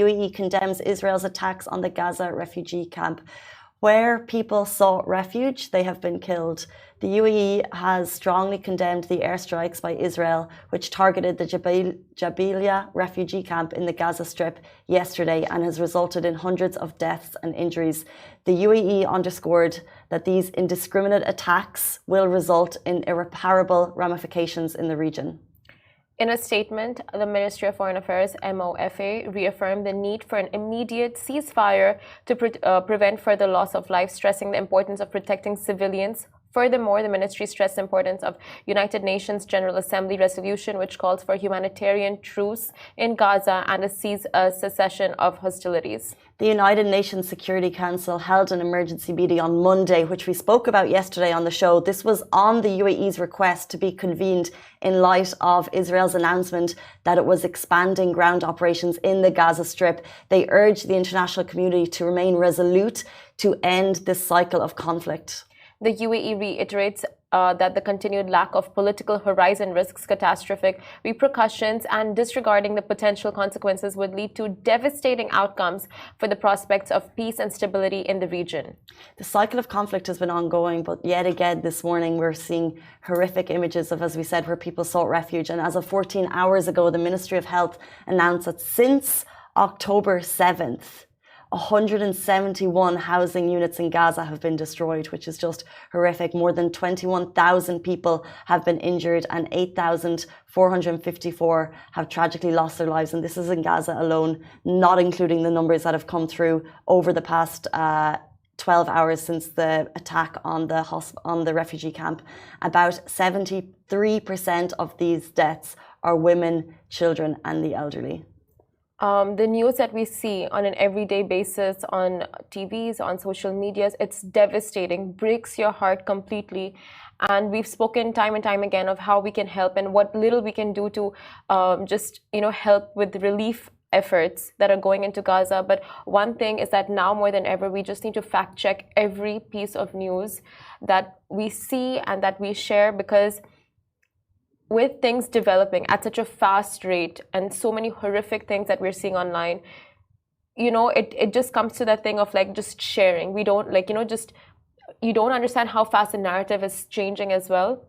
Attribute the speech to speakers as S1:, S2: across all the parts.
S1: UAE condemns Israel's attacks on the Gaza refugee camp. Where people sought refuge, they have been killed. The UAE has strongly condemned the airstrikes by Israel, which targeted the Jabalia refugee camp in the Gaza Strip yesterday and has resulted in hundreds of deaths and injuries. The UAE underscored that these indiscriminate attacks will result in irreparable ramifications in the region.
S2: In a statement, the Ministry of Foreign Affairs (MOFA) reaffirmed the need for an immediate ceasefire to prevent further loss of life, stressing the importance of protecting civilians. Furthermore, the ministry stressed the importance of United Nations General Assembly resolution, which calls for humanitarian truce in Gaza and a cessation of hostilities.
S1: The United Nations Security Council held an emergency meeting on Monday, which we spoke about yesterday on the show. This was on the UAE's request to be convened in light of Israel's announcement that it was expanding ground operations in the Gaza Strip. They urged the international community to remain resolute to end this cycle of conflict.
S2: The UAE reiterates that the continued lack of political horizon risks catastrophic repercussions, and disregarding the potential consequences would lead to devastating outcomes for the prospects of peace and stability in the region.
S1: The cycle of conflict has been ongoing, but yet again this morning we're seeing horrific images of, as we said, where people sought refuge. And as of 14 hours ago, the Ministry of Health announced that since October 7th, 171 housing units in Gaza have been destroyed, which is just horrific. More than 21,000 people have been injured and 8,454 have tragically lost their lives. And this is in Gaza alone, not including the numbers that have come through over the past 12 hours since the attack on the refugee camp. About 73% of these deaths are women, children, and the elderly.
S2: The news that we see on an everyday basis on TVs, on social medias, it's devastating, breaks your heart completely. And we've spoken time and time again of how we can help and what little we can do to help with relief efforts that are going into Gaza. But one thing is that now more than ever, we just need to fact check every piece of news that we see and that we share, because with things developing at such a fast rate and so many horrific things that we're seeing online, it just comes to that thing of like just sharing. We don't you don't understand how fast the narrative is changing as well.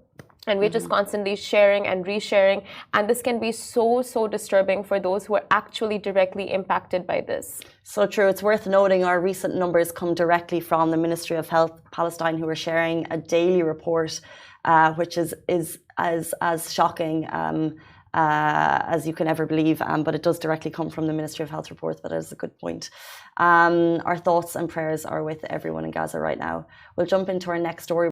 S2: And we're just constantly sharing and resharing. And this can be so disturbing for those who are actually directly impacted by this.
S1: So true. It's worth noting our recent numbers come directly from the Ministry of Health Palestine, who are sharing a daily report, which is as shocking as you can ever believe. But it does directly come from the Ministry of Health report. That is a good point. Our thoughts and prayers are with everyone in Gaza right now. We'll jump into our next story.